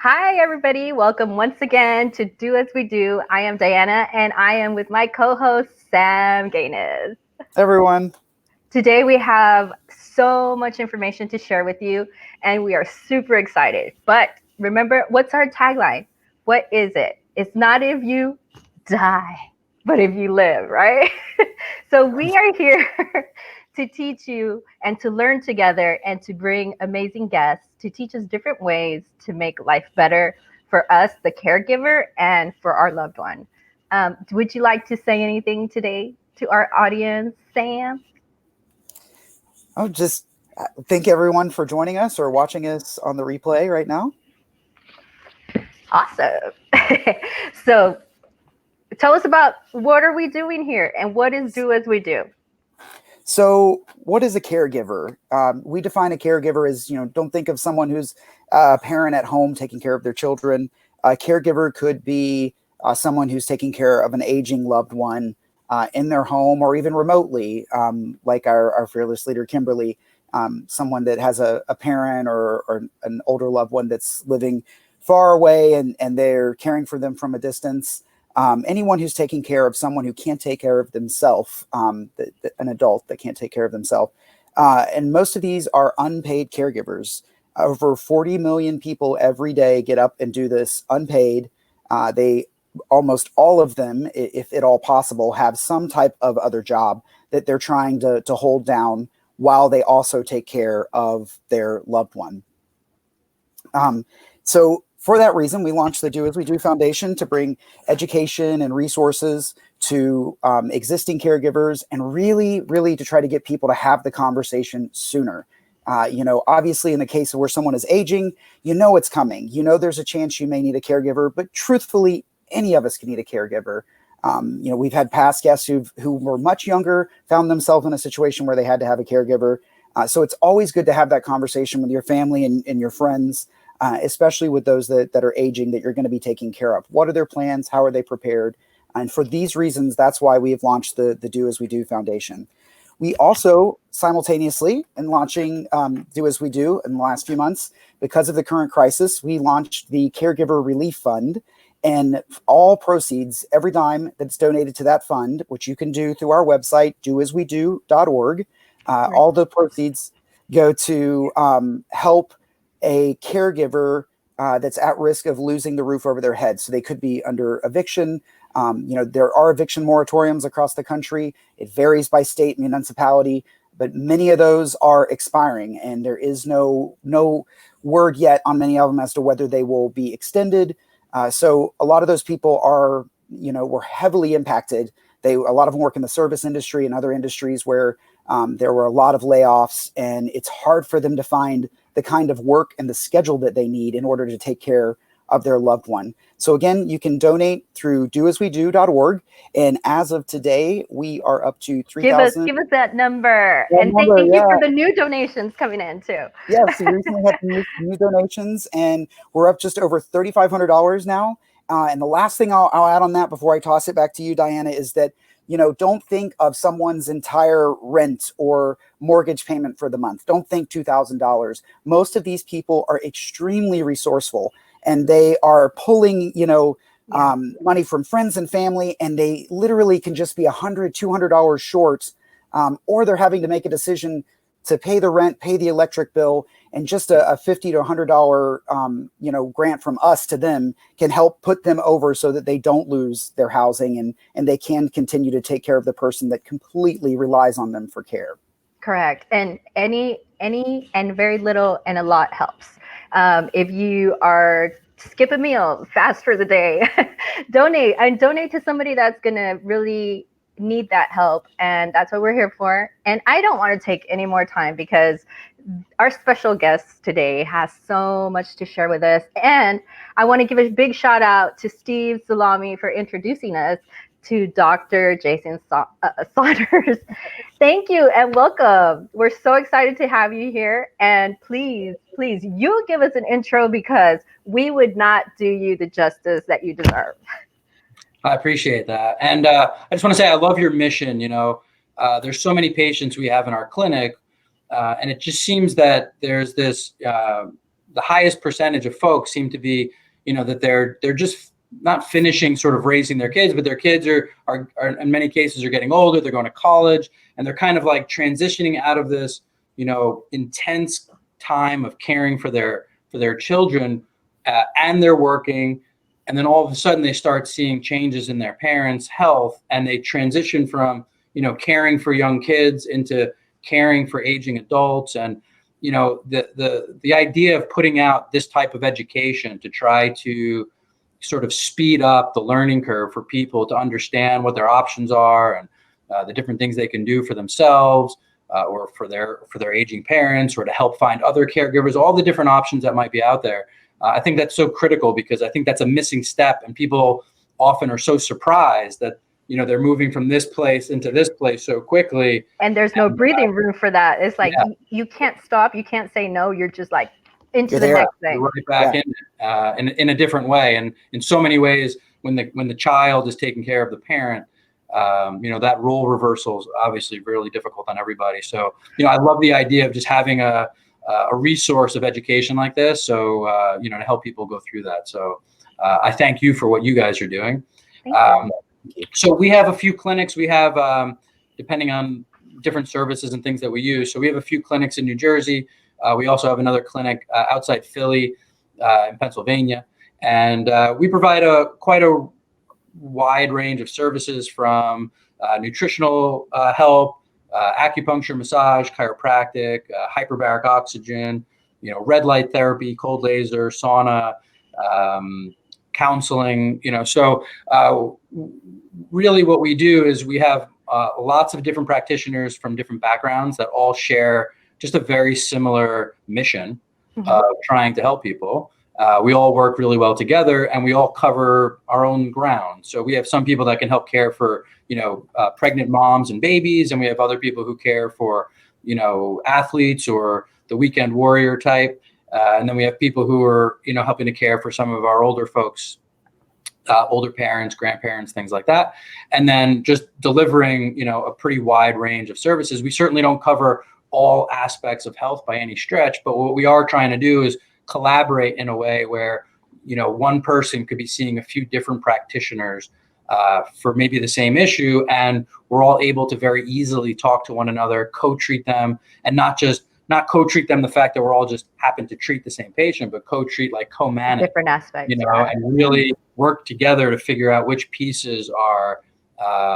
Hi, everybody. Welcome once again to Do As We Do. I am Diana, and I am with my co-host, Sam Gaines. Everyone. Today, we have so much information to share with you, and we are super excited. But remember, what's our tagline? What is it? It's not if you die, but if you live, right? So we are here to teach you and to learn together and to bring amazing guests to teach us different ways to make life better for us, the caregiver, and for our loved one. Would you like to say anything today to our audience, Sam? Just thank everyone for joining us or watching us on the replay right now. Awesome. So tell us about what are we doing here and what is Do As We Do? So what is a caregiver? We define a caregiver as, don't think of someone who's a parent at home taking care of their children. A caregiver could be someone who's taking care of an aging loved one in their home or even remotely, like our fearless leader, Kimberly, someone that has a parent or an older loved one that's living far away and they're caring for them from a distance. Anyone who's taking care of someone who can't take care of themselves, an adult that can't take care of themselves. And most of these are unpaid caregivers. Over 40 million people every day get up and do this unpaid. They almost all of them, if at all possible, have some type of other job that they're trying to hold down while they also take care of their loved one. So for that reason, we launched the Do As We Do Foundation to bring education and resources to existing caregivers and really, really to try to get people to have the conversation sooner. Obviously in the case of where someone is aging, it's coming. There's a chance you may need a caregiver, but truthfully, any of us can need a caregiver. We've had past guests who were much younger, found themselves in a situation where they had to have a caregiver. So it's always good to have that conversation with your family and your friends, especially with those that are aging that you're going to be taking care of. What are their plans? How are they prepared? And for these reasons, that's why we have launched the Do As We Do Foundation. We also simultaneously, in launching Do As We Do in the last few months, because of the current crisis, we launched the Caregiver Relief Fund. And all proceeds, every dime that's donated to that fund, which you can do through our website, doaswedo.org, all the proceeds go to help a caregiver that's at risk of losing the roof over their head. So they could be under eviction. There are eviction moratoriums across the country. It varies by state, municipality, but many of those are expiring, and there is no word yet on many of them as to whether they will be extended. So a lot of those people are, were heavily impacted. A lot of them work in the service industry and other industries where there were a lot of layoffs, and it's hard for them to find the kind of work and the schedule that they need in order to take care of their loved one. So again, you can donate through doaswedo.org. And as of today, we are up to 3,000. Give us that number. And thank you for the new donations coming in too. Yes, we recently had new donations, and we're up just over $3,500 now. And the last thing I'll add on that before I toss it back to you, Diana, is that, don't think of someone's entire rent or mortgage payment for the month. Don't think $2,000. Most of these people are extremely resourceful, and they are pulling, money from friends and family, and they literally can just be $100, $200 short, or they're having to make a decision to pay the rent, pay the electric bill, and just a $50 to $100, grant from us to them can help put them over so that they don't lose their housing and they can continue to take care of the person that completely relies on them for care. Correct. And any and very little and a lot helps. If you are skip a meal, fast for the day, donate to somebody that's going to really need that help. And that's what we're here for. And I don't want to take any more time because our special guest today has so much to share with us. And I want to give a big shout out to Steve Salami for introducing us to Dr. Jason Saunders. Thank you and welcome. We're so excited to have you here. And please, you give us an intro because we would not do you the justice that you deserve. I appreciate that. And I just want to say I love your mission. There's so many patients we have in our clinic, and it just seems that there's this, the the highest percentage of folks seem to be, that they're just not finishing sort of raising their kids, but their kids are in many cases are getting older, they're going to college, and they're kind of like transitioning out of this, intense time of caring for their children, and they're working. And then all of a sudden they start seeing changes in their parents' health, and they transition from, caring for young kids into caring for aging adults. And, the idea of putting out this type of education to try to sort of speed up the learning curve for people to understand what their options are, and the different things they can do for themselves, or for their aging parents, or to help find other caregivers, all the different options that might be out there. I think that's so critical, because I think that's a missing step, and people often are so surprised that, they're moving from this place into this place so quickly. And there's no breathing room for that. It's like, you can't stop. You can't say no. You're just like into the next thing. You're right back in a different way. And in so many ways, when the child is taking care of the parent, that role reversal is obviously really difficult on everybody. So, I love the idea of just having a resource of education like this. So, to help people go through that. So I thank you for what you guys are doing. So we have a few clinics. We have, depending on different services and things that we use. So we have a few clinics in New Jersey. We also have another clinic outside Philly, in Pennsylvania. And we provide quite a wide range of services, from nutritional help, acupuncture, massage, chiropractic, hyperbaric oxygen, red light therapy, cold laser, sauna, counseling. So really what we do is we have lots of different practitioners from different backgrounds that all share just a very similar mission of trying to help people. We all work really well together, and we all cover our own ground. So we have some people that can help care for, pregnant moms and babies, and we have other people who care for, athletes or the weekend warrior type. And then we have people who are, helping to care for some of our older folks, older parents, grandparents, things like that. And then just delivering, a pretty wide range of services. We certainly don't cover all aspects of health by any stretch, but what we are trying to do is collaborate in a way where, one person could be seeing a few different practitioners for maybe the same issue, and we're all able to very easily talk to one another, co-treat them, and not co-treat them the fact that we're all just happen to treat the same patient, but co-treat, like co-manage different aspects, and really work together to figure out which pieces are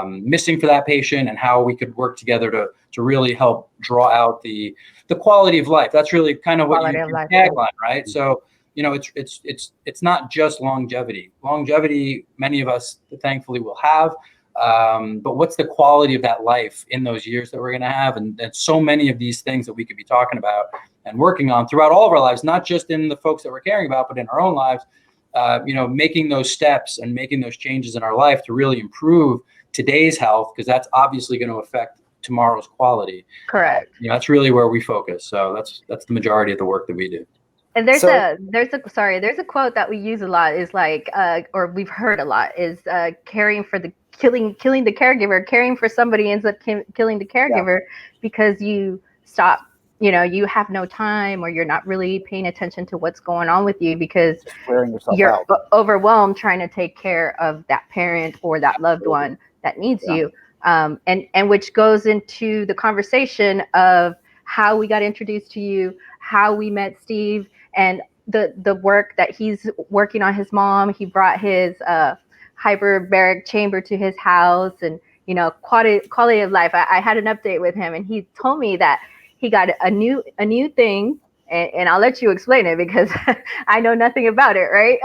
missing for that patient, and how we could work together to really help draw out the quality of life. That's really kind of what your tagline, right? So, it's not just longevity. Longevity, many of us thankfully will have, but what's the quality of that life in those years that we're going to have? And so many of these things that we could be talking about and working on throughout all of our lives, not just in the folks that we're caring about, but in our own lives, making those steps and making those changes in our life to really improve today's health, because that's obviously going to affect tomorrow's quality. Correct. That's really where we focus. So that's the majority of the work that we do. And there's a quote that we use a lot, is like, or we've heard a lot, is caring for the killing the caregiver. Caring for somebody ends up killing the caregiver, because you stop, you have no time, or you're not really paying attention to what's going on with you, because you're overwhelmed trying to take care of that parent or that loved one that needs you. And which goes into the conversation of how we got introduced to you, how we met Steve, and the work that he's working on his mom. He brought his hyperbaric chamber to his house, and quality of life. I had an update with him, and he told me that he got a new thing, and I'll let you explain it, because I know nothing about it, right?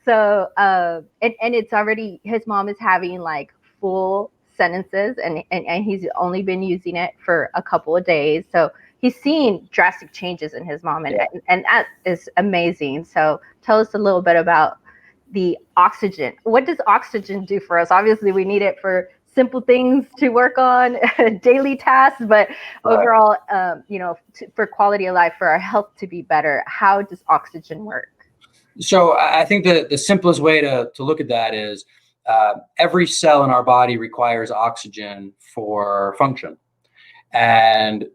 And it's already, his mom is having like full sentences, and he's only been using it for a couple of days. So he's seen drastic changes in his mom, and that is amazing. So tell us a little bit about the oxygen. What does oxygen do for us? Obviously, we need it for simple things to work on, daily tasks, but overall, for quality of life, for our health to be better, how does oxygen work? So I think the simplest way to look at that is every cell in our body requires oxygen for function. And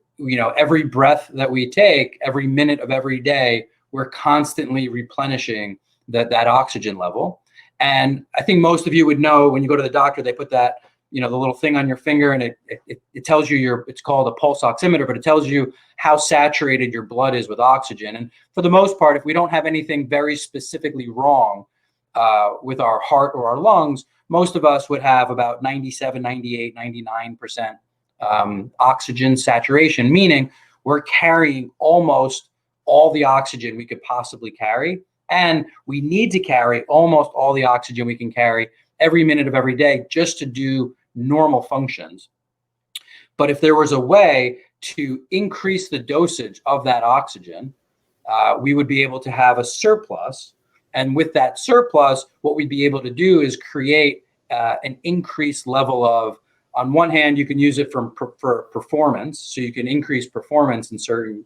every breath that we take, every minute of every day, we're constantly replenishing that oxygen level. And I think most of you would know, when you go to the doctor, they put that, the little thing on your finger, and it tells you it's called a pulse oximeter, but it tells you how saturated your blood is with oxygen. And for the most part, if we don't have anything very specifically wrong with our heart or our lungs, most of us would have about 97, 98, 99% oxygen saturation, meaning we're carrying almost all the oxygen we could possibly carry. And we need to carry almost all the oxygen we can carry every minute of every day just to do normal functions. But if there was a way to increase the dosage of that oxygen, we would be able to have a surplus. And with that surplus, what we'd be able to do is create an increased level of, on one hand, you can use it for performance. So you can increase performance in certain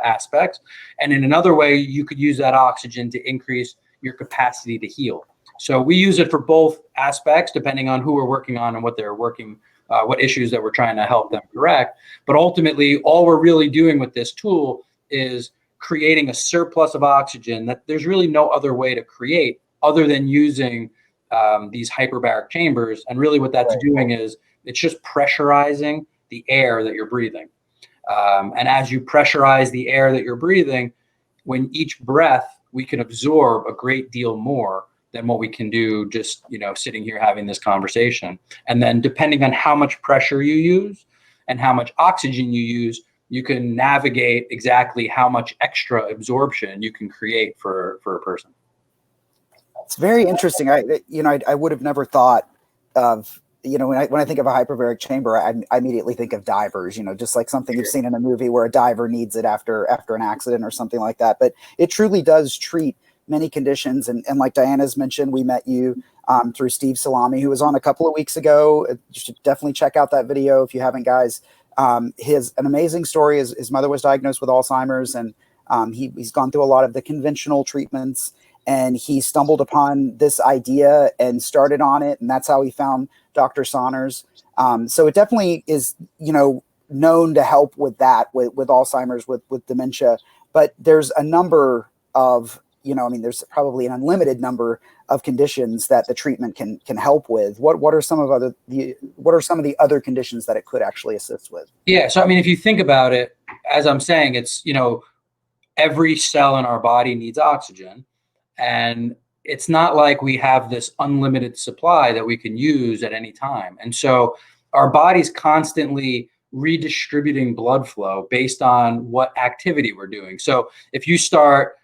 aspects. And in another way, you could use that oxygen to increase your capacity to heal. So we use it for both aspects, depending on who we're working on and what they're working, what issues that we're trying to help them correct. But ultimately, all we're really doing with this tool is creating a surplus of oxygen that there's really no other way to create other than using these hyperbaric chambers. And really what that's doing is it's just pressurizing the air that you're breathing. And as you pressurize the air that you're breathing, when each breath, we can absorb a great deal more than what we can do just, sitting here having this conversation. And then depending on how much pressure you use and how much oxygen you use, you can navigate exactly how much extra absorption you can create for a person. It's very interesting. I would have never thought of, when I think of a hyperbaric chamber, I immediately think of divers, just like something you've seen in a movie where a diver needs it after an accident or something like that. But it truly does treat many conditions. And like Diana's mentioned, we met you through Steve Salami, who was on a couple of weeks ago. You should definitely check out that video if you haven't, guys. An amazing story. His mother was diagnosed with Alzheimer's, and he's gone through a lot of the conventional treatments, and he stumbled upon this idea and started on it. And that's how he found Dr. Saunders. So it definitely is, known to help with that, with Alzheimer's, with dementia. But there's a number of, there's probably an unlimited number of conditions that the treatment can help with. What are some of the other conditions that it could actually assist with? Yeah. So, if you think about it, as I'm saying, it's, every cell in our body needs oxygen, and it's not like we have this unlimited supply that we can use at any time. And so our body's constantly redistributing blood flow based on what activity we're doing. So if you start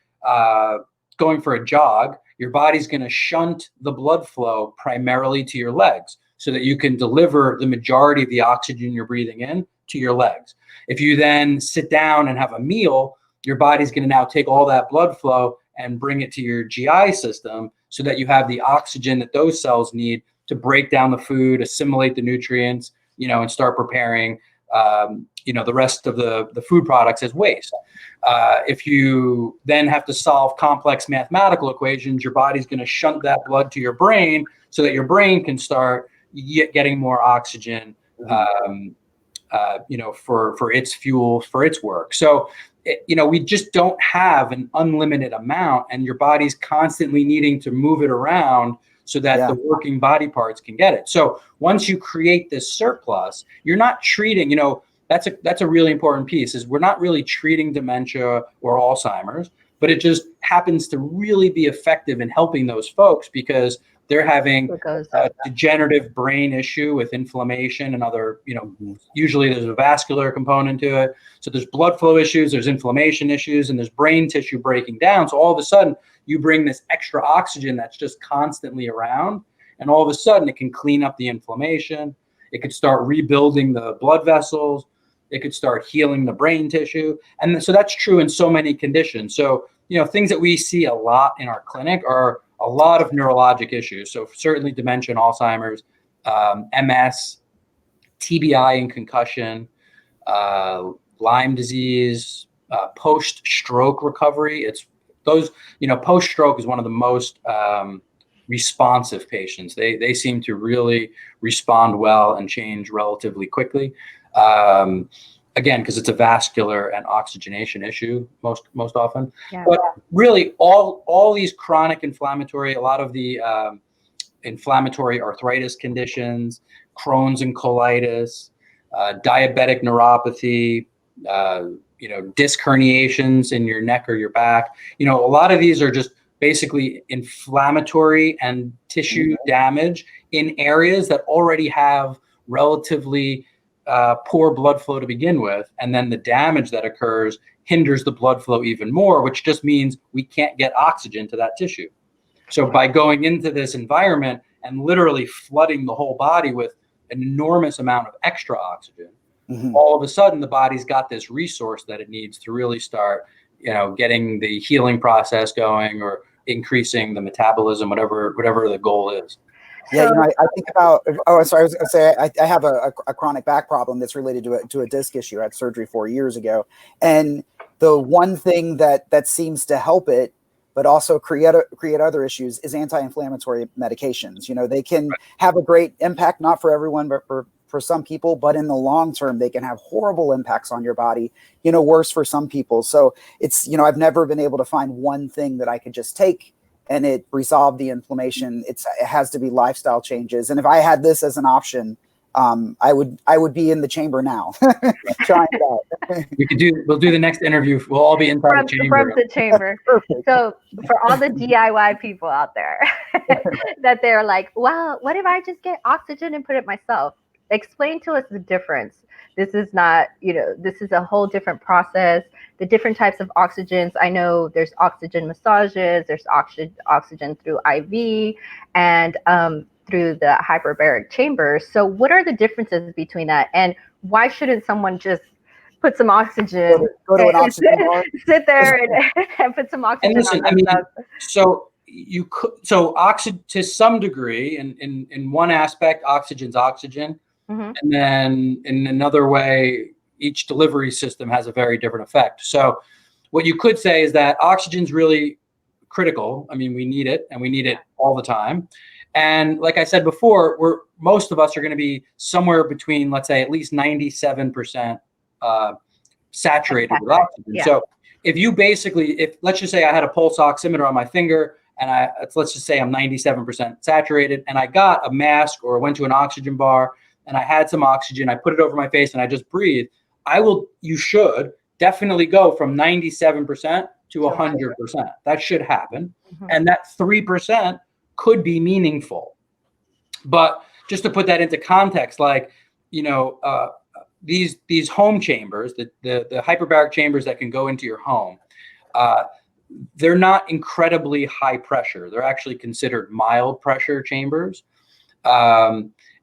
going for a jog, your body's going to shunt the blood flow primarily to your legs so that you can deliver the majority of the oxygen you're breathing in to your legs. If you then sit down and have a meal, your body's going to now take all that blood flow and bring it to your GI system so that you have the oxygen that those cells need to break down the food, assimilate the nutrients, and start preparing, the rest of the food products as waste. If you then have to solve complex mathematical equations, your body's going to shunt that blood to your brain so that your brain can start getting more oxygen, for its fuel, for its work. So, we just don't have an unlimited amount, and your body's constantly needing to move it around so that the working body parts can get it. So once you create this surplus, you're not treating, that's a really important piece, is we're not really treating dementia or Alzheimer's, but it just happens to really be effective in helping those folks because they're having a degenerative brain issue with inflammation and other, usually there's a vascular component to it. So there's blood flow issues, there's inflammation issues, and there's brain tissue breaking down. So all of a sudden you bring this extra oxygen that's just constantly around, and all of a sudden it can clean up the inflammation. It could start rebuilding the blood vessels. It could start healing the brain tissue. And so that's true in so many conditions. So, things that we see a lot in our clinic are a lot of neurologic issues. So certainly dementia and Alzheimer's, MS, TBI and concussion, Lyme disease, post-stroke recovery. It's those, post-stroke is one of the most responsive patients. They seem to really respond well and change relatively quickly. again, because it's a vascular and oxygenation issue most often. Yeah. But really, all these chronic inflammatory, a lot of the inflammatory arthritis conditions, Crohn's and colitis, diabetic neuropathy, disc herniations in your neck or your back. A lot of these are just basically inflammatory and tissue damage in areas that already have relatively poor blood flow to begin with. And then the damage that occurs hinders the blood flow even more, which just means we can't get oxygen to that tissue. So by going into this environment and literally flooding the whole body with an enormous amount of extra oxygen, all of a sudden the body's got this resource that it needs to really start, getting the healing process going or increasing the metabolism, whatever the goal is. Yeah, I think about. Oh, sorry. I was going to say I have a chronic back problem that's related to a disc issue. I had surgery 4 years ago, and the one thing that seems to help it, but also create other issues, is anti-inflammatory medications. They can have a great impact, not for everyone, but for some people. But in the long term, they can have horrible impacts on your body. Worse for some people. So it's I've never been able to find one thing that I could just take and it resolved the inflammation. It has to be lifestyle changes. And if I had this as an option, I would be in the chamber now trying it out. We'll do the next interview. We'll all be inside the chamber. From the chamber. So for all the DIY people out there that they're like, well, what if I just get oxygen and put it myself? Explain to us the difference. This is not, this is a whole different process. The different types of oxygens. I know there's oxygen massages, there's oxygen through IV and through the hyperbaric chambers. So what are the differences between that? And why shouldn't someone just put some oxygen, go to an oxygen bar, sit there and put some oxygen on themselves? So you could, oxygen to some degree, in one aspect, oxygen's oxygen. And then in another way, each delivery system has a very different effect. So what you could say is that oxygen's really critical. I mean, we need it, and we need it all the time. And like I said before, most of us are going to be somewhere between, let's say, at least 97% saturated with oxygen. Yeah. So if let's just say I had a pulse oximeter on my finger, and let's just say I'm 97% saturated, and I got a mask or went to an oxygen bar, and I had some oxygen, I put it over my face and I just breathe, you should definitely go from 97% to 100%. That should happen. And that 3% could be meaningful. But just to put that into context, like, these home chambers, the hyperbaric chambers that can go into your home, they're not incredibly high pressure. They're actually considered mild pressure chambers.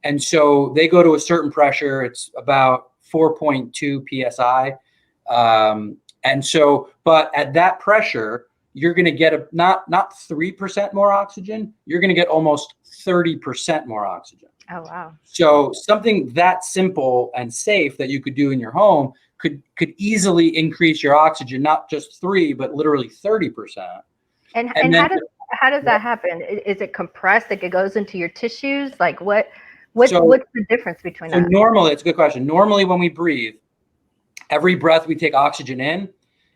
And so they go to a certain pressure. It's about 4.2 PSI. And so, but at that pressure, you're going to get not 3% more oxygen. You're going to get almost 30% more oxygen. Oh, wow. So something that simple and safe that you could do in your home could easily increase your oxygen, not just 3, but literally 30%. And how does that happen? Is it compressed? Like it goes into your tissues? Like what's the difference between that? Normally, it's a good question. Normally when we breathe, every breath we take oxygen in,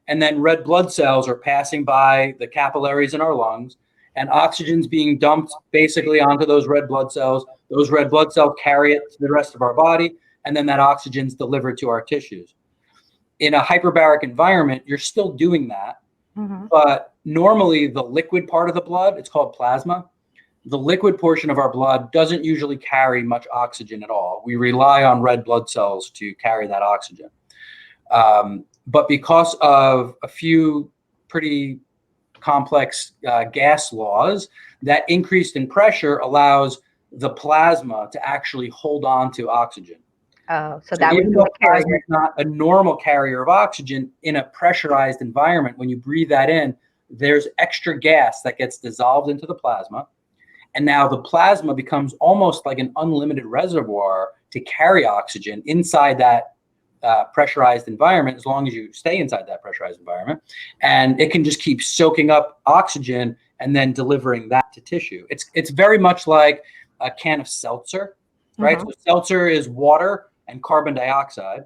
and then red blood cells are passing by the capillaries in our lungs, and oxygen's being dumped basically onto those red blood cells. Those red blood cells carry it to the rest of our body, and then that oxygen's delivered to our tissues. In a hyperbaric environment, you're still doing that, but normally the liquid part of the blood, it's called plasma. The liquid portion of our blood doesn't usually carry much oxygen at all. We rely on red blood cells to carry that oxygen. But because of a few pretty complex gas laws, that increase in pressure allows the plasma to actually hold on to oxygen. Oh, so that even though plasma is not a normal carrier of oxygen, in a pressurized environment, when you breathe that in, there's extra gas that gets dissolved into the plasma. And now the plasma becomes almost like an unlimited reservoir to carry oxygen inside that pressurized environment, as long as you stay inside that pressurized environment. And it can just keep soaking up oxygen and then delivering that to tissue. It's very much like a can of seltzer, right? So seltzer is water and carbon dioxide.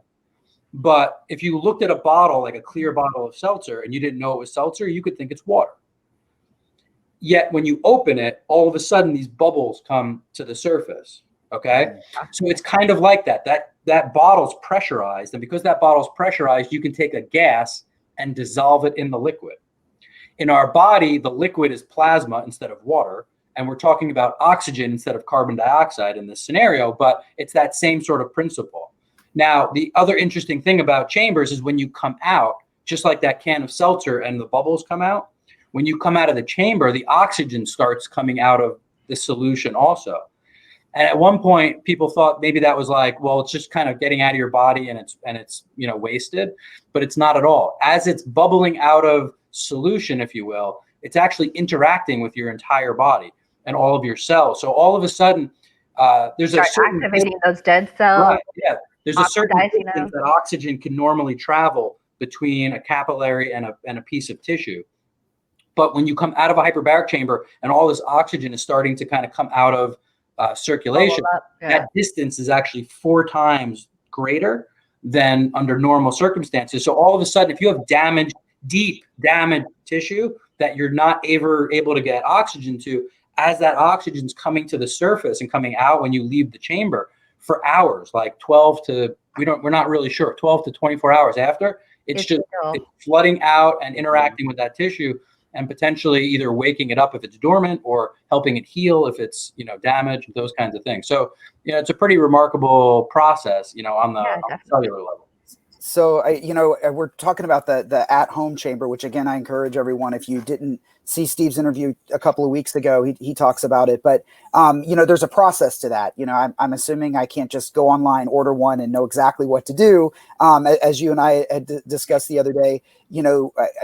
But if you looked at a bottle, like a clear bottle of seltzer, and you didn't know it was seltzer, you could think it's water. Yet when you open it, all of a sudden these bubbles come to the surface. Okay. So it's kind of like that. That bottle's pressurized. And because that bottle's pressurized, you can take a gas and dissolve it in the liquid. In our body, the liquid is plasma instead of water. And we're talking about oxygen instead of carbon dioxide in this scenario, but it's that same sort of principle. Now, the other interesting thing about chambers is when you come out, just like that can of seltzer and the bubbles come out, when you come out of the chamber, the oxygen starts coming out of the solution also. And at one point, people thought maybe that was like, well, it's just kind of getting out of your body and it's wasted, but it's not at all. As it's bubbling out of solution, if you will, it's actually interacting with your entire body and all of your cells. So all of a sudden, there's a certain activating those dead cells. Right, yeah, there's a certain distance that oxygen can normally travel between a capillary and a piece of tissue. But when you come out of a hyperbaric chamber and all this oxygen is starting to kind of come out of circulation, that distance is actually 4 times greater than under normal circumstances. So all of a sudden, if you have deep damaged tissue that you're not ever able to get oxygen to, as that oxygen's coming to the surface and coming out when you leave the chamber for hours, like 12 to, we're not really sure, 12 to 24 hours after, it's flooding out and interacting with that tissue and potentially either waking it up if it's dormant or helping it heal if it's, damaged, those kinds of things. So, it's a pretty remarkable process, on the cellular level. So, we're talking about the at-home chamber, which again, I encourage everyone, if you didn't see Steve's interview a couple of weeks ago, he talks about it, but, there's a process to that. I'm assuming I can't just go online, order one and know exactly what to do. As you and I had discussed the other day,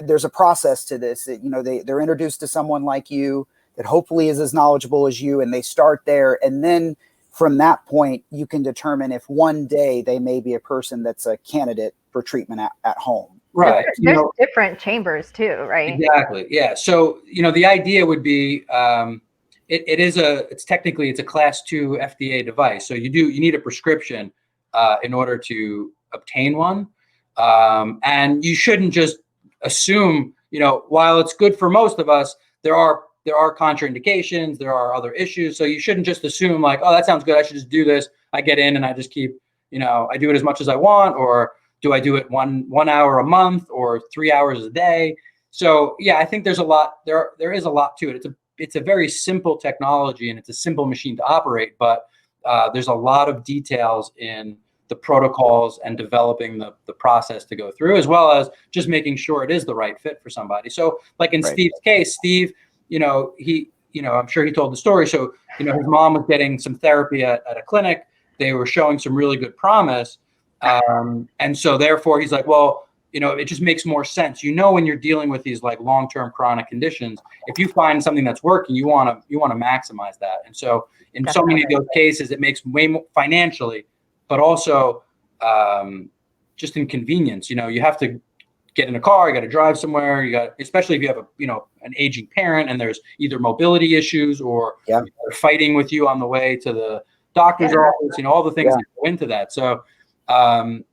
there's a process to this. They're introduced to someone like you that hopefully is as knowledgeable as you, and they start there. And then from that point, you can determine if one day they may be a person that's a candidate for treatment at home. Right. There's different chambers too, right? Exactly. Yeah. So, the idea would be, it's technically a class 2 FDA device. So you need a prescription in order to obtain one. And you shouldn't just assume, while it's good for most of us, there are contraindications, there are other issues. So you shouldn't just assume like, oh, that sounds good, I should just do this. I get in and I just keep, I do it as much as I want, or do I do it one hour a month or 3 hours a day? So yeah, I think there's a lot, there is a lot to it. It's a very simple technology and it's a simple machine to operate, but there's a lot of details in the protocols and developing the process to go through, as well as just making sure it is the right fit for somebody. So like in Steve's case, Steve, I'm sure he told the story. So, his mom was getting some therapy at a clinic. They were showing some really good promise. And so therefore he's like, well, it just makes more sense. When you're dealing with these like long-term chronic conditions, if you find something that's working, you want to maximize that. And so in so many of those cases, it makes way more financially, but also just in convenience. You have to get in a car, you got to drive somewhere, especially if you have an aging parent and there's either mobility issues or they're fighting with you on the way to the doctor's office, all the things that go into that. So, from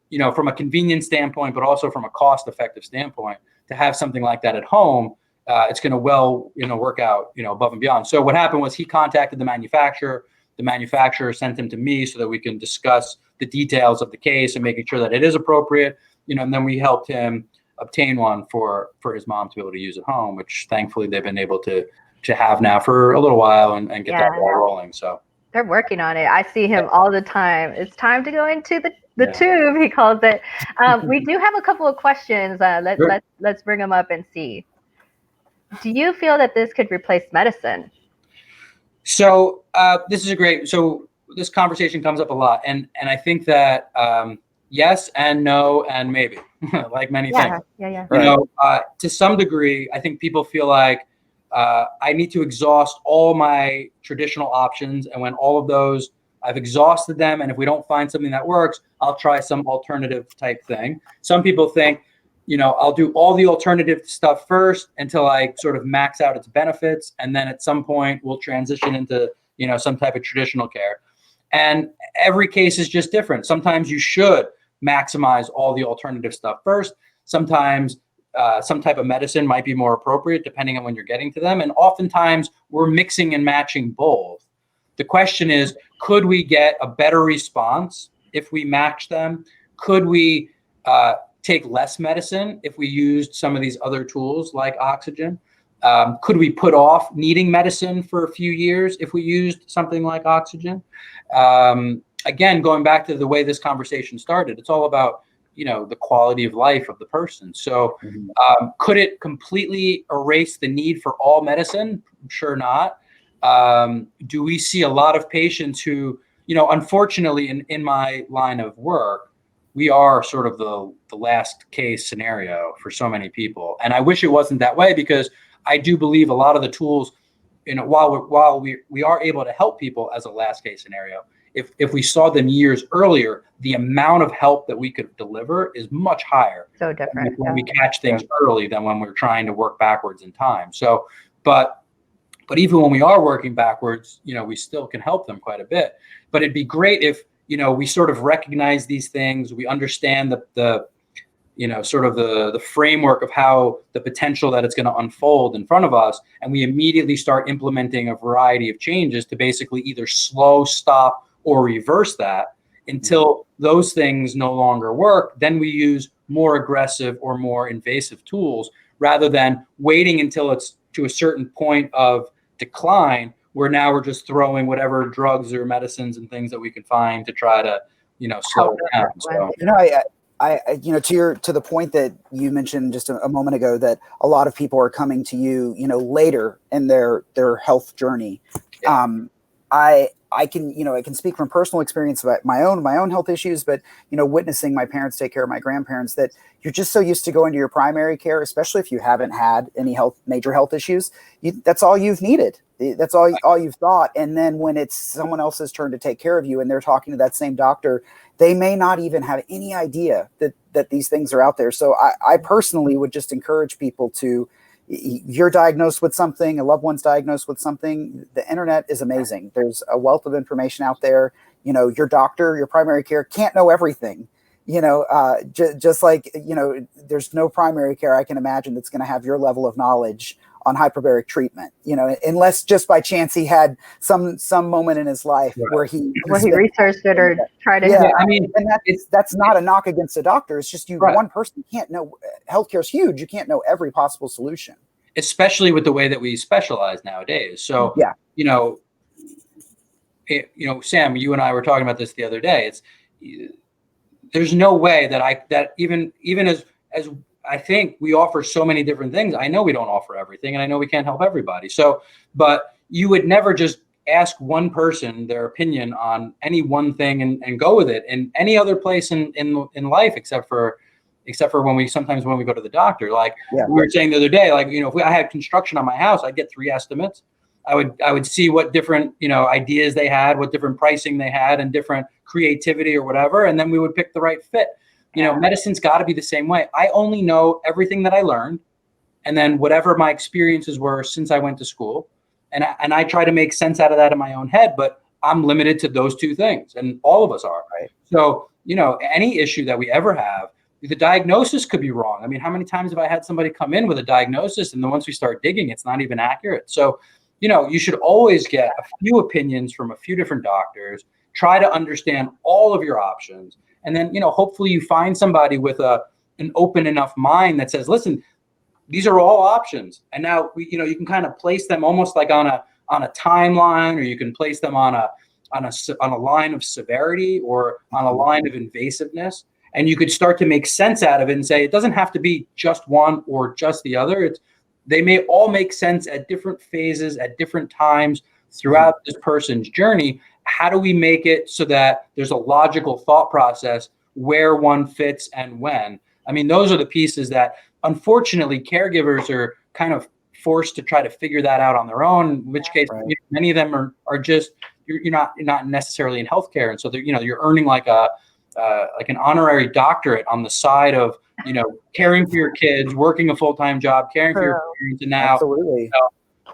a convenience standpoint, but also from a cost-effective standpoint, to have something like that at home, it's going to work out, above and beyond. So what happened was he contacted the manufacturer. The manufacturer sent him to me so that we can discuss the details of the case and making sure that it is appropriate, and then we helped him obtain one for his mom to be able to use at home, which thankfully they've been able to have now for a little while and get that ball rolling. So they're working on it. I see him all the time. It's time to go into the tube, he calls it. We do have a couple of questions. Let's bring them up and see. Do you feel that this could replace medicine? So this conversation comes up a lot, and I think that yes and no and maybe, like many things. Yeah. To some degree, I think people feel like I need to exhaust all my traditional options, and when all of those, I've exhausted them, and if we don't find something that works, I'll try some alternative type thing. Some people think, I'll do all the alternative stuff first until I sort of max out its benefits, and then at some point we'll transition into, some type of traditional care. And every case is just different. Sometimes you should maximize all the alternative stuff first. Sometimes some type of medicine might be more appropriate depending on when you're getting to them. And oftentimes we're mixing and matching both. The question is, could we get a better response if we match them? Could we take less medicine if we used some of these other tools like oxygen? Could we put off needing medicine for a few years if we used something like oxygen? Again, going back to the way this conversation started, it's all about, the quality of life of the person. So could it completely erase the need for all medicine? I'm sure not. Do we see a lot of patients who, unfortunately in my line of work, we are sort of the last case scenario for so many people. And I wish it wasn't that way, because I do believe a lot of the tools, while we are able to help people as a last case scenario, if we saw them years earlier, the amount of help that we could deliver is much higher. So different when we catch things early than when we're trying to work backwards in time. So, but even when we are working backwards, we still can help them quite a bit. But it'd be great if, we sort of recognize these things, we understand the framework of how the potential that it's going to unfold in front of us, and we immediately start implementing a variety of changes to basically either slow, stop, or reverse that until those things no longer work. Then we use more aggressive or more invasive tools, rather than waiting until it's to a certain point of decline, where now we're just throwing whatever drugs or medicines and things that we can find to try to, slow it down. So, to the point that you mentioned just a moment ago, that a lot of people are coming to you, later in their health journey. Yeah. I can speak from personal experience about my own health issues, but, witnessing my parents take care of my grandparents, that you're just so used to going to your primary care, especially if you haven't had any major health issues. That's all you've needed. That's all you've thought. And then when it's someone else's turn to take care of you and they're talking to that same doctor, they may not even have any idea that these things are out there. So I personally would just encourage people to, you're diagnosed with something, a loved one's diagnosed with something, the internet is amazing. There's a wealth of information out there. Your doctor, your primary care can't know everything. Just like, there's no primary care I can imagine that's going to have your level of knowledge on hyperbaric treatment, unless just by chance he had some moment in his life where he researched it or tried to. Yeah, I mean, and that's not a knock against the doctor. It's just one person can't know. Healthcare is huge. You can't know every possible solution, especially with the way that we specialize nowadays. So, Sam, you and I were talking about this the other day. There's no way that even as I think we offer so many different things. I know we don't offer everything, and I know we can't help everybody. So, but you would never just ask one person their opinion on any one thing and go with it in any other place in life, except for when we go to the doctor. Like we were saying the other day, if I had construction on my house, I'd get 3 estimates. I would see what different, ideas they had, what different pricing they had, and different creativity or whatever. And then we would pick the right fit. Medicine's got to be the same way. I only know everything that I learned, and then whatever my experiences were since I went to school. And I try to make sense out of that in my own head, but I'm limited to those 2 things, and all of us are. Right. So, any issue that we ever have, the diagnosis could be wrong. I mean, how many times have I had somebody come in with a diagnosis, and then once we start digging, it's not even accurate. So, you should always get a few opinions from a few different doctors, try to understand all of your options. And then, hopefully you find somebody with an open enough mind that says, listen, these are all options. And now you can kind of place them almost like on a timeline, or you can place them on a line of severity or on a line of invasiveness. And you could start to make sense out of it and say, it doesn't have to be just one or just the other. They may all make sense at different phases, at different times throughout this person's journey. How do we make it so that there's a logical thought process where one fits and when? I mean, those are the pieces that, unfortunately, caregivers are kind of forced to try to figure that out on their own, in which case many of them are just, you're not necessarily in healthcare. And so you're earning like an honorary doctorate on the side of, caring for your kids, working a full-time job, caring for your parents, and now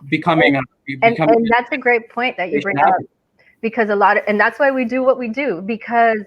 becoming. And that's a great point that you bring up. Because and that's why we do what we do, because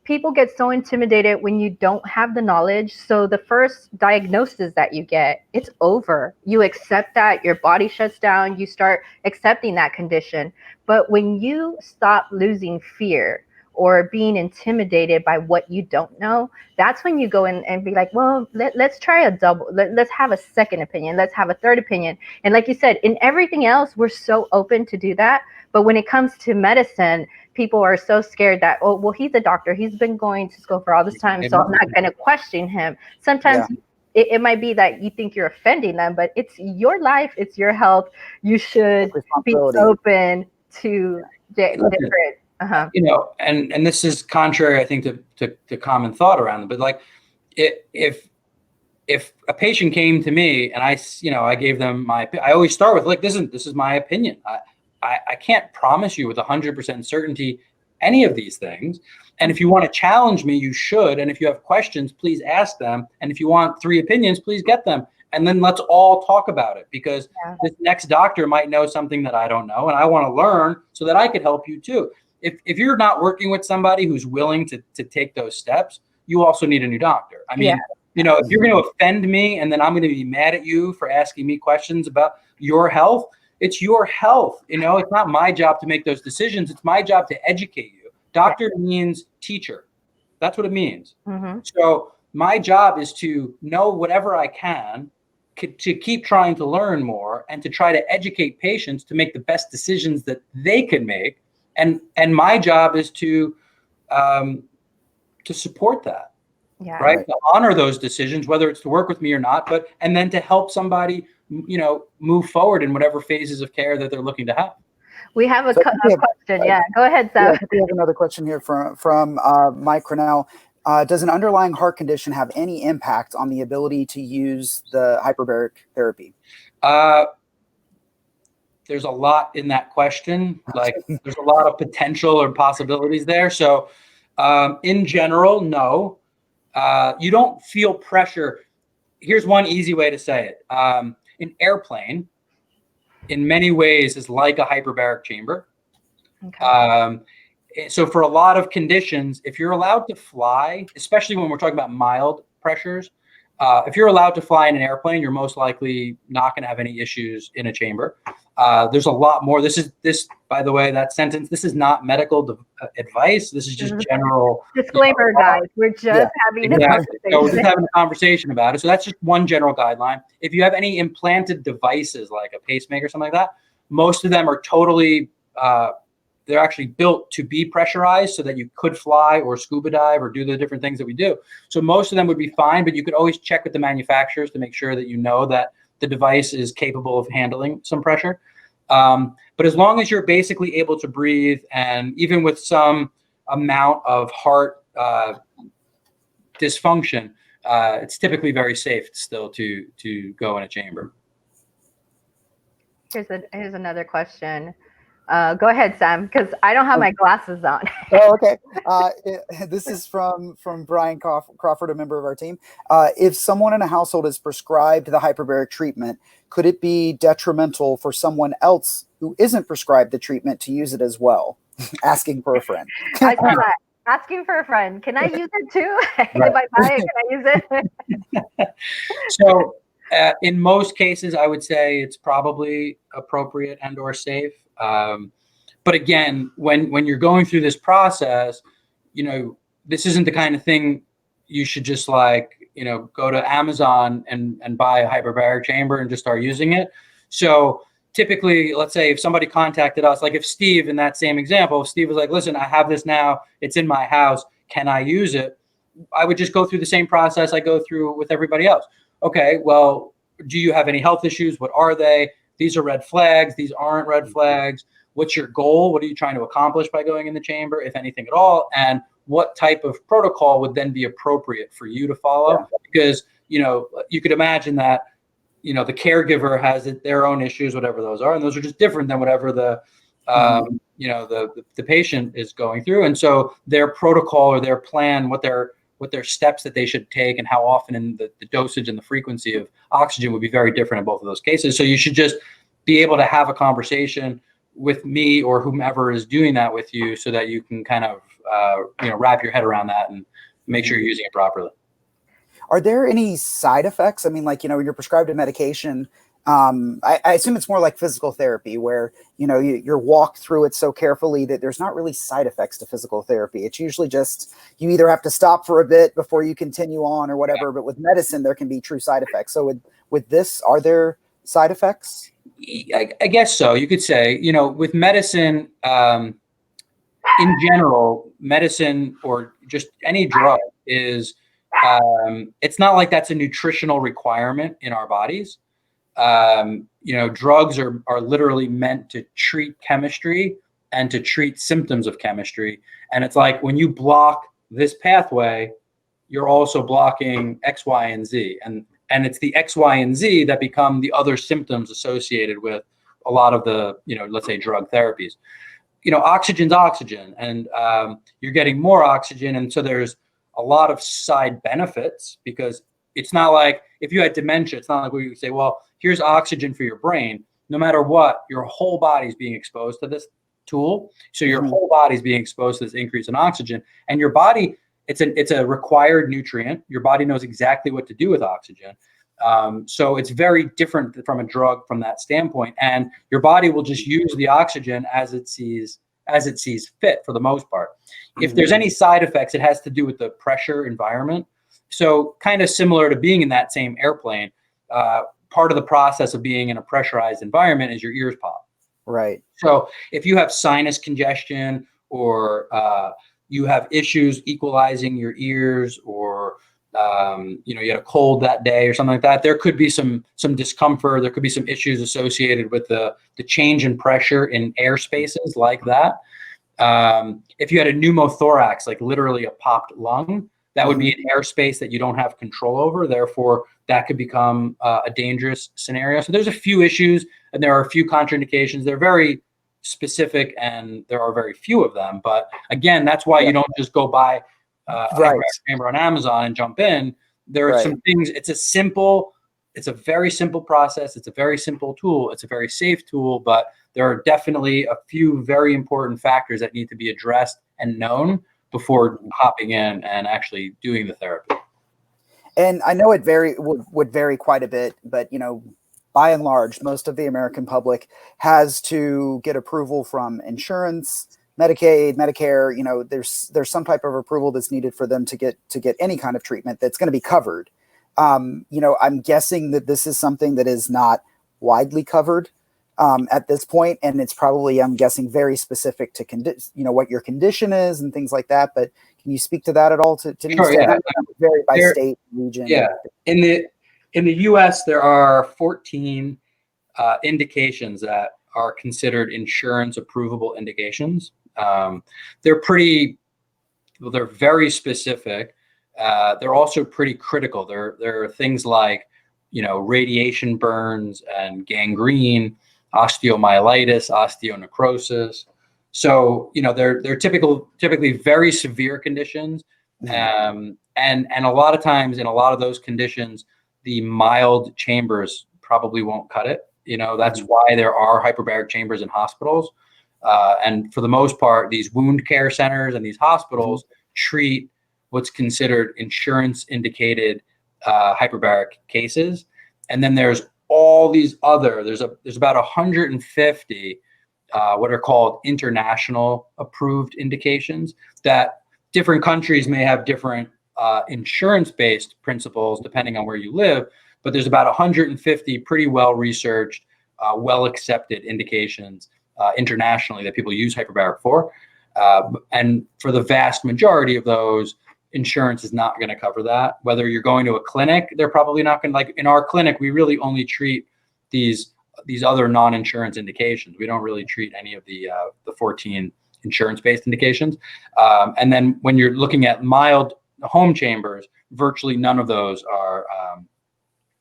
people get so intimidated when you don't have the knowledge. So the first diagnosis that you get, it's over. You accept that, your body shuts down, you start accepting that condition. But when you stop losing fear or being intimidated by what you don't know, that's when you go in and be like, well, let's try a double, let's have a second opinion, let's have a third opinion. And like you said, in everything else, we're so open to do that. But when it comes to medicine, people are so scared that, oh, well, he's a doctor, he's been going to school for all this time, so I'm not going to question him. Sometimes it might be that you think you're offending them, but it's your life, it's your health. You should be open to different. You know, and this is contrary, I think, to common thought around it. But like, if a patient came to me and I gave them I always start with, like, this is my opinion. I can't promise you with 100% certainty any of these things. And if you want to challenge me, you should. And if you have questions, please ask them. And if you want 3 opinions, please get them. And then let's all talk about it, because this next doctor might know something that I don't know, and I want to learn so that I could help you too. If you're not working with somebody who's willing to take those steps, you also need a new doctor. I mean, you know, if you're going to offend me and then I'm going to be mad at you for asking me questions about your health, it's your health. You know, it's not my job to make those decisions. It's my job to educate you. Doctor means teacher. That's what it means. So my job is to know whatever I can, to keep trying to learn more, and to try to educate patients to make the best decisions that they can make. And my job is to support that, right? To honor those decisions, whether it's to work with me or not, and then to help somebody, you know, move forward in whatever phases of care that they're looking to have. We have a question. Yeah, go ahead, Sam. We have another question here from Mike Cornell. Does an underlying heart condition have any impact on the ability to use the hyperbaric therapy? There's a lot in that question. Like, there's a lot of potential or possibilities there. So in general, no. You don't feel pressure. Here's one easy way to say it. An airplane, in many ways, is like a hyperbaric chamber. So for a lot of conditions, if you're allowed to fly, especially when we're talking about mild pressures, if you're allowed to fly in an airplane, you're most likely not going to have any issues in a chamber. There's a lot more. By the way, that sentence, this is not medical advice. This is just general disclaimer, guys. We're just having a conversation. So we're just having a conversation about it. So that's just one general guideline. If you have any implanted devices like a pacemaker or something like that, most of them are totally, they're actually built to be pressurized so that you could fly or scuba dive or do the different things that we do. So most of them would be fine, but you could always check with the manufacturers to make sure that you know that the device is capable of handling some pressure. But as long as you're basically able to breathe, and even with some amount of heart dysfunction, it's typically very safe still to go in a chamber. Here's another question. Go ahead, Sam, because I don't have my glasses on. Oh, okay. This is from Brian Crawford, a member of our team. If someone in a household is prescribed the hyperbaric treatment, could it be detrimental for someone else who isn't prescribed the treatment to use it as well? Asking for a friend. I saw that. Asking for a friend. Can I use it too? Right. If I buy it, can I use it? So in most cases, I would say it's probably appropriate and or safe. But again, when you're going through this process, you know, this isn't the kind of thing you should just go to Amazon and buy a hyperbaric chamber and just start using it. So typically, let's say if somebody contacted us, like if Steve, in that same example, if Steve was like, listen, I have this now, it's in my house, can I use it? I would just go through the same process I go through with everybody else. Okay, well, do you have any health issues? What are they? These are red flags. These aren't red flags. What's your goal? What are you trying to accomplish by going in the chamber, if anything at all? And what type of protocol would then be appropriate for you to follow? Yeah. Because, you know, you could imagine that, you know, the caregiver has their own issues, whatever those are, and those are just different than whatever the, you know, the patient is going through. And so their protocol or their plan, what their steps that they should take and how often, and the dosage and the frequency of oxygen would be very different in both of those cases. So you should just be able to have a conversation with me or whomever is doing that with you, so that you can kind of wrap your head around that and make sure you're using it properly. Are there any side effects? I mean, like, when you're prescribed a medication, I assume it's more like physical therapy where, you're walked through it so carefully that there's not really side effects to physical therapy. It's usually just you either have to stop for a bit before you continue on or whatever. Yeah. But with medicine, there can be true side effects. So with this, are there side effects? I guess so. You could say, with medicine, in general, medicine or just any drug is, it's not like that's a nutritional requirement in our bodies. Drugs are literally meant to treat chemistry and to treat symptoms of chemistry. And it's like when you block this pathway, you're also blocking X, Y, and Z. And it's the X, Y, and Z that become the other symptoms associated with a lot of the, let's say drug therapies. Oxygen's oxygen, and you're getting more oxygen. And so there's a lot of side benefits, because it's not like if you had dementia, it's not like we would say, well, here's oxygen for your brain. No matter what, your whole body's being exposed to this tool. So your whole body's being exposed to this increase in oxygen, and your body, it's a required nutrient. Your body knows exactly what to do with oxygen. So it's very different from a drug from that standpoint. And your body will just use the oxygen as it sees fit for the most part. If there's any side effects, it has to do with the pressure environment. So kind of similar to being in that same airplane, part of the process of being in a pressurized environment is your ears pop. Right. So if you have sinus congestion, or you have issues equalizing your ears, or you had a cold that day or something like that, there could be some discomfort. There could be some issues associated with the change in pressure in air spaces like that. If you had a pneumothorax, like literally a popped lung, that would be an airspace that you don't have control over. Therefore, that could become a dangerous scenario. So there's a few issues, and there are a few contraindications. They're very specific, and there are very few of them. But again, that's why you don't just go buy a hyperbaric chamber on Amazon and jump in. There are some things. It's a very simple process. It's a very simple tool. It's a very safe tool, but there are definitely a few very important factors that need to be addressed and known before hopping in and actually doing the therapy. And I know it would vary quite a bit, but by and large, most of the American public has to get approval from insurance, Medicaid, Medicare. There's some type of approval that's needed for them to get any kind of treatment that's going to be covered. I'm guessing that this is something that is not widely covered at this point, and it's probably, I'm guessing, very specific to what your condition is and things like that. But can you speak to that at all? To sure, yeah. Vary by state, region. Yeah, in the U.S., there are 14 indications that are considered insurance approvable indications. They're very specific. They're also pretty critical. There are things like, radiation burns and gangrene, osteomyelitis, osteonecrosis. So, they're typically very severe conditions. And a lot of times in a lot of those conditions, the mild chambers probably won't cut it. That's why there are hyperbaric chambers in hospitals. And for the most part, these wound care centers and these hospitals treat what's considered insurance indicated hyperbaric cases. And then there's all these other, there's about 150 what are called international approved indications, that different countries may have different insurance-based principles depending on where you live, but there's about 150 pretty well-researched, well-accepted indications internationally that people use hyperbaric for. And for the vast majority of those, insurance is not going to cover that. Whether you're going to a clinic, they're probably not going to, like in our clinic, we really only treat these other non-insurance indications. We don't really treat any of the 14 insurance-based indications. And then when you're looking at mild home chambers, virtually none of those are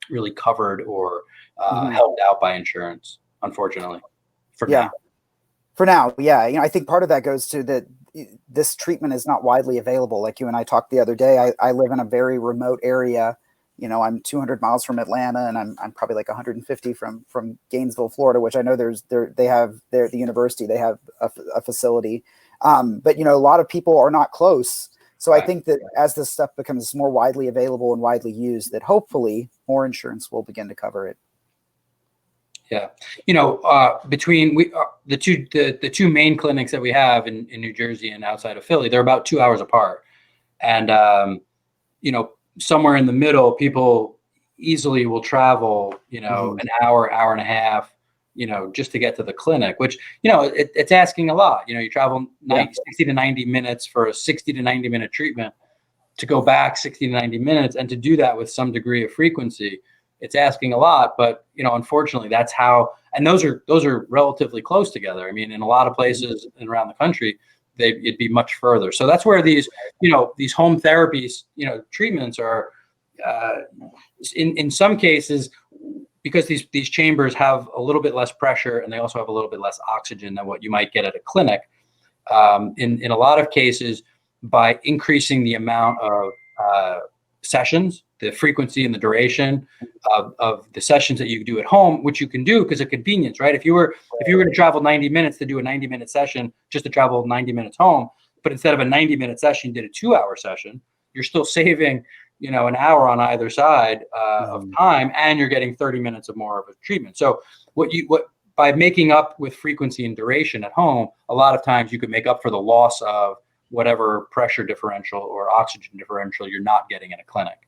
really covered or helped out by insurance, unfortunately. For now, yeah. I think part of that goes to that this treatment is not widely available. Like you and I talked the other day, I live in a very remote area I'm 200 miles from Atlanta, and I'm probably like 150 from Gainesville, Florida, which I know they have the university, they have a facility. But a lot of people are not close. So I think that as this stuff becomes more widely available and widely used, that hopefully more insurance will begin to cover it. Yeah, between the two main clinics that we have in New Jersey and outside of Philly, they're about 2 hours apart, and somewhere in the middle, people easily will travel, an hour and a half, just to get to the clinic, which, it's asking a lot. You travel 60 to 90 minutes for a 60 to 90 minute treatment, to go back 60 to 90 minutes, and to do that with some degree of frequency. It's asking a lot, but unfortunately, that's how. And those are relatively close together. I mean, in a lot of places around the country, it'd be much further. So that's where these home therapies, treatments are. In some cases, because these chambers have a little bit less pressure, and they also have a little bit less oxygen than what you might get at a clinic. In a lot of cases, by increasing the amount of sessions, the frequency and the duration of the sessions that you do at home, which you can do because of convenience, right? If you were to travel 90 minutes to do a 90-minute session, just to travel 90 minutes home, but instead of a 90-minute session, you did a 2-hour session, you're still saving, an hour on either side of time, and you're getting 30 minutes of more of a treatment. So by making up with frequency and duration at home, a lot of times you could make up for the loss of whatever pressure differential or oxygen differential you're not getting in a clinic.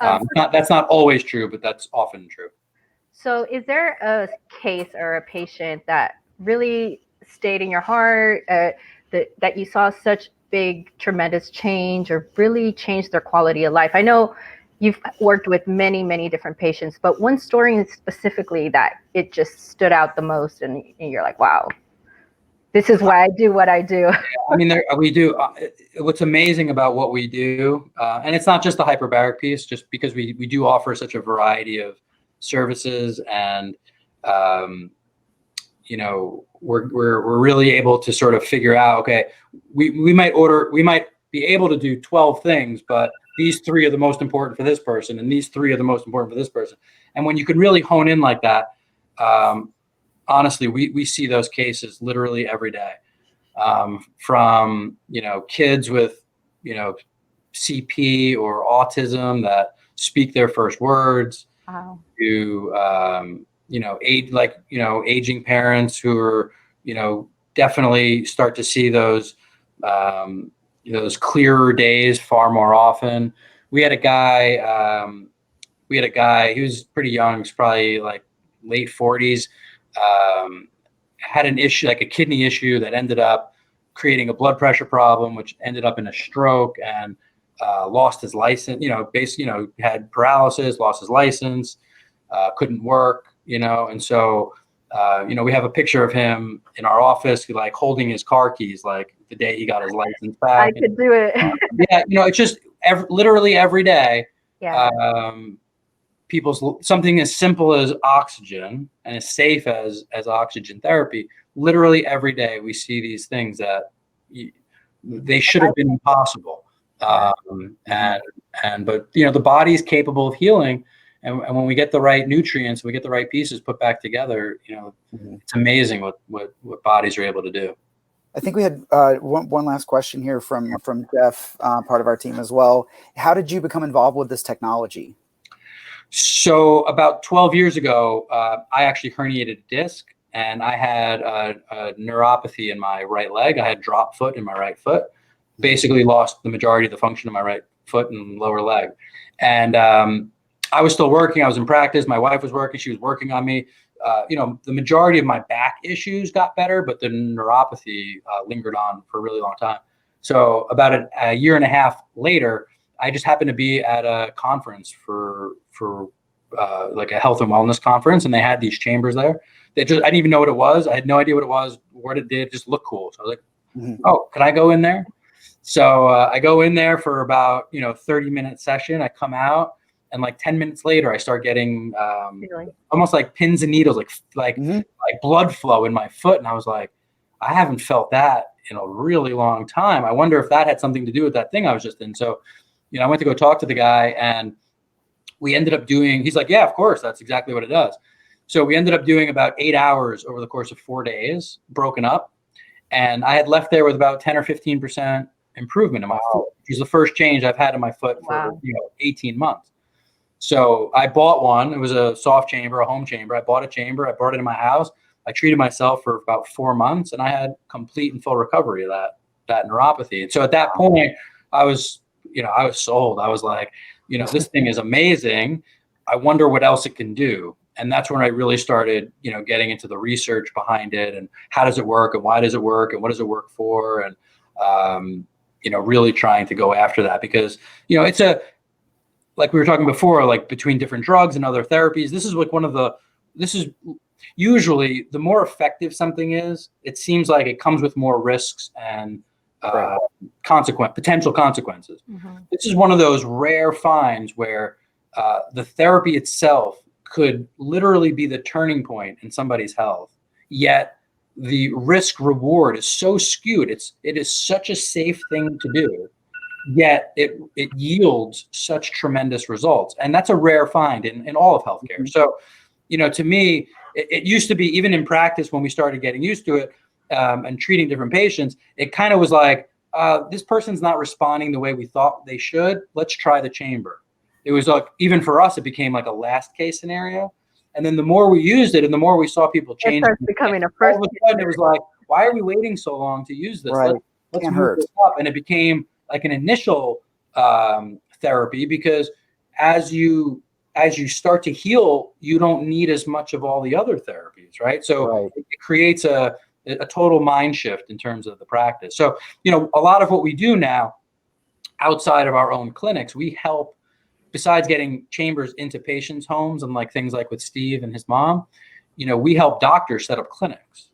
That's not always true, but that's often true. So is there a case or a patient that really stayed in your heart, that you saw such big, tremendous change, or really changed their quality of life? I know you've worked with many, many different patients, but one story specifically that it just stood out the most, and you're like, wow, this is why I do what I do. I mean, we do. What's amazing about what we do, and it's not just the hyperbaric piece, just because we do offer such a variety of services, and we're really able to sort of figure out, okay, we might be able to do 12 things, but these 3 are the most important for this person, and these 3 are the most important for this person. And when you can really hone in like that, honestly, we see those cases literally every day, from kids with CP or autism that speak their first words, Wow. to aging parents who are definitely start to see those those clearer days far more often. We had a guy he was pretty young, he's probably like late 40s. Had an issue, like a kidney issue, that ended up creating a blood pressure problem, which ended up in a stroke, and lost his license. Had paralysis, lost his license, couldn't work. And so we have a picture of him in our office, like holding his car keys, like the day he got his license back. I could do it. It's just literally every day. Yeah. Something as simple as oxygen, and as safe as oxygen therapy, literally every day we see these things that they should have been impossible. But the body is capable of healing, and when we get the right nutrients, we get the right pieces put back together, it's amazing what bodies are able to do. I think we had one last question here from Jeff, part of our team as well. How did you become involved with this technology? So about 12 years ago, I actually herniated a disc, and I had a neuropathy in my right leg. I had drop foot in my right foot, basically lost the majority of the function of my right foot and lower leg. And I was still working. I was in practice. My wife was working. She was working on me. The majority of my back issues got better, but the neuropathy lingered on for a really long time. So about a year and a half later, I just happened to be at a conference for like a health and wellness conference, and they had these chambers there. I didn't even know what it was. I had no idea what it was, what it did. It just looked cool. So I was like, oh, can I go in there? So I go in there for about 30-minute session. I come out, and like 10 minutes later, I start getting almost like pins and needles, like blood flow in my foot, and I was like, I haven't felt that in a really long time. I wonder if that had something to do with that thing I was just in. So I went to go talk to the guy, and we ended up doing, he's like, yeah, of course, that's exactly what it does. So we ended up doing about 8 hours over the course of 4 days, broken up. And I had left there with about 10 or 15% improvement in my foot, which is the first change I've had in my foot for 18 months. So I bought one. It was a soft chamber, a home chamber. I bought a chamber. I brought it in my house. I treated myself for about 4 months, and I had complete and full recovery of that neuropathy. And so at that point, I was sold. I was like, this thing is amazing. I wonder what else it can do. And that's when I really started, getting into the research behind it and how does it work and why does it work and what does it work for? And, really trying to go after that because, it's like we were talking before, like between different drugs and other therapies, this is usually the more effective something is, it seems like it comes with more risks and potential consequences. Mm-hmm. This is one of those rare finds where the therapy itself could literally be the turning point in somebody's health, yet the risk reward is so skewed. It is such a safe thing to do, yet it yields such tremendous results. And that's a rare find in all of healthcare. Mm-hmm. So, to me, it used to be, even in practice, when we started getting used to it and treating different patients, it kind of was like, this person's not responding the way we thought they should. Let's try the chamber. It was like, even for us, it became like a last case scenario. And then the more we used it and the more we saw people change, it starts becoming a first. All of a sudden it was like, why are we waiting so long to use this? Right. Let's move this up. And it became like an initial therapy because as you start to heal, you don't need as much of all the other therapies, right? So it creates a total mind shift in terms of the practice. So, a lot of what we do now outside of our own clinics, we help, besides getting chambers into patients' homes and like things like with Steve and his mom, we help doctors set up clinics.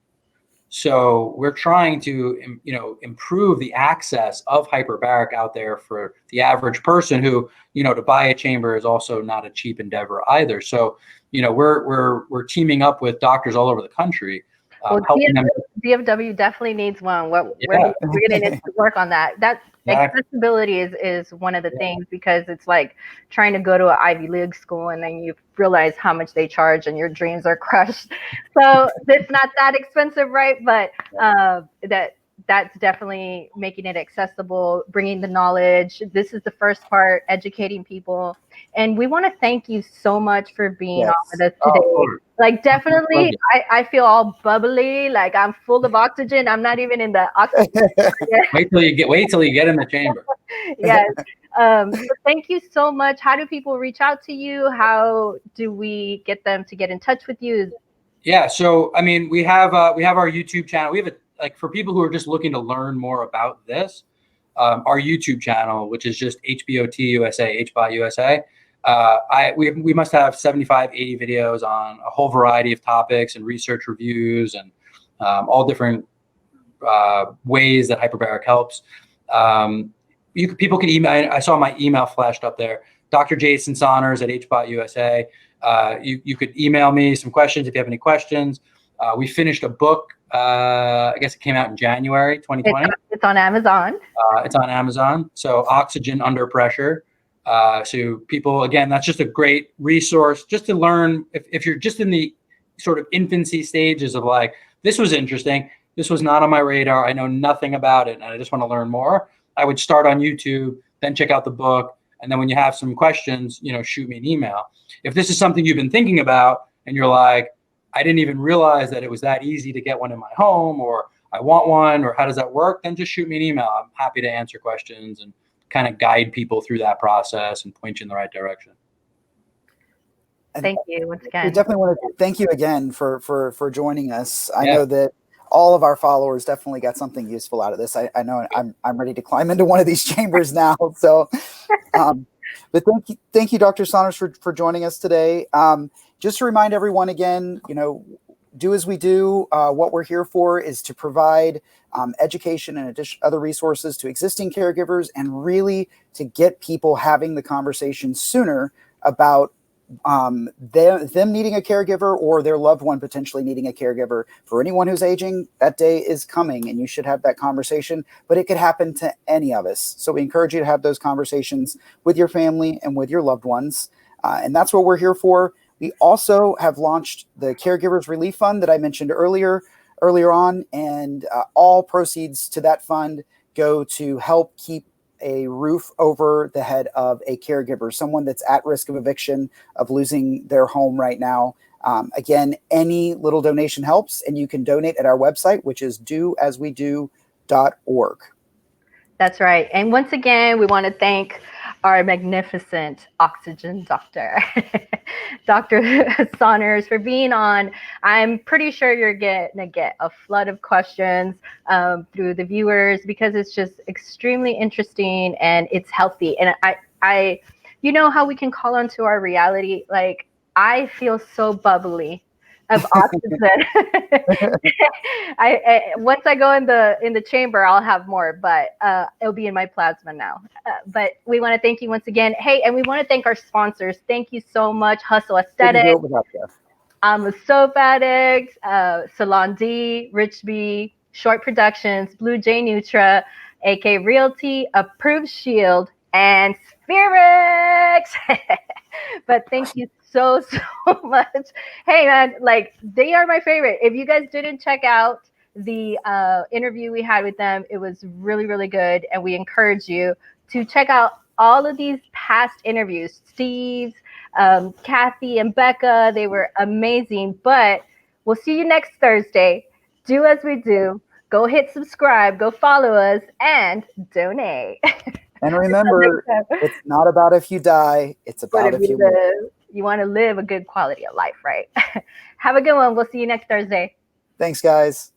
So we're trying to, improve the access of hyperbaric out there for the average person who, to buy a chamber is also not a cheap endeavor either. So, we're teaming up with doctors all over the country. Helping them. DFW definitely needs one. We're going to need to work on that. Accessibility is one of the things, because it's like trying to go to an Ivy League school and then you realize how much they charge and your dreams are crushed. So it's not that expensive, right? But that's definitely making it accessible, bringing the knowledge. This is the first part, educating people. And we want to thank you so much for being on with us today. Like, definitely, I feel all bubbly, like I'm full of oxygen. I'm not even in the oxygen. Wait till you get in the chamber. Yes. So thank you so much. How do people reach out to you? How do we get them to get in touch with you? Yeah. So, I mean, we have our YouTube channel. We have for people who are just looking to learn more about this, our YouTube channel, which is just HBOT USA, HBOT USA. We must have 75, 80 videos on a whole variety of topics and research reviews and all different ways that hyperbaric helps. People can email. I saw my email flashed up there. Dr. Jason Saunders at HBOT USA. You could email me some questions if you have any questions. We finished a book. I guess it came out in January 2020. It's on Amazon. It's on Amazon. So Oxygen Under Pressure. So people, again, that's just a great resource just to learn if you're just in the sort of infancy stages of like, this was interesting. This was not on my radar. I know nothing about it and I just want to learn more. I would start on YouTube, then check out the book. And then when you have some questions, shoot me an email. If this is something you've been thinking about and you're like, I didn't even realize that it was that easy to get one in my home, or I want one, or how does that work? Then just shoot me an email. I'm happy to answer questions and kind of guide people through that process and point you in the right direction. Thank you once again. We definitely want to thank you again for joining us. I know that all of our followers definitely got something useful out of this. I know I'm ready to climb into one of these chambers now. So, but thank you, Dr. Saunders, for joining us today. Just to remind everyone again, do as we do. What we're here for is to provide education and other resources to existing caregivers, and really to get people having the conversation sooner about them needing a caregiver or their loved one potentially needing a caregiver. For anyone who's aging, that day is coming and you should have that conversation, but it could happen to any of us. So we encourage you to have those conversations with your family and with your loved ones. And that's what we're here for. We also have launched the Caregivers Relief Fund that I mentioned earlier on, and all proceeds to that fund go to help keep a roof over the head of a caregiver, someone that's at risk of eviction, of losing their home right now. Again, any little donation helps, and you can donate at our website, which is doaswedo.org. That's right. And once again, we want to thank our magnificent oxygen doctor, Dr. Saunders, for being on. I'm pretty sure you're going to get a flood of questions through the viewers, because it's just extremely interesting and it's healthy. And I, you know how we can call onto our reality? Like, I feel so bubbly of oxygen. I once I go in the chamber, I'll have more, but it'll be in my plasma now. But we want to thank you once again. Hey, and we want to thank our sponsors. Thank you so much. Hustle Aesthetics, Soap Addict, Salon D, Rich B, Short Productions, Blue Jay Nutra, AK Realty, Approved Shield, and Spherix. But thank you so much. Hey man, like, they are my favorite. If you guys didn't check out the interview we had with them, it was really, really good, and we encourage you to check out all of these past interviews. Steve's, Kathy and Becca, they were amazing. But we'll see you next Thursday. Do as we do. Go hit subscribe, go follow us, and donate. And remember, it's not about if you die, it's about if you live. You want to live a good quality of life, right? Have a good one. We'll see you next Thursday. Thanks, guys.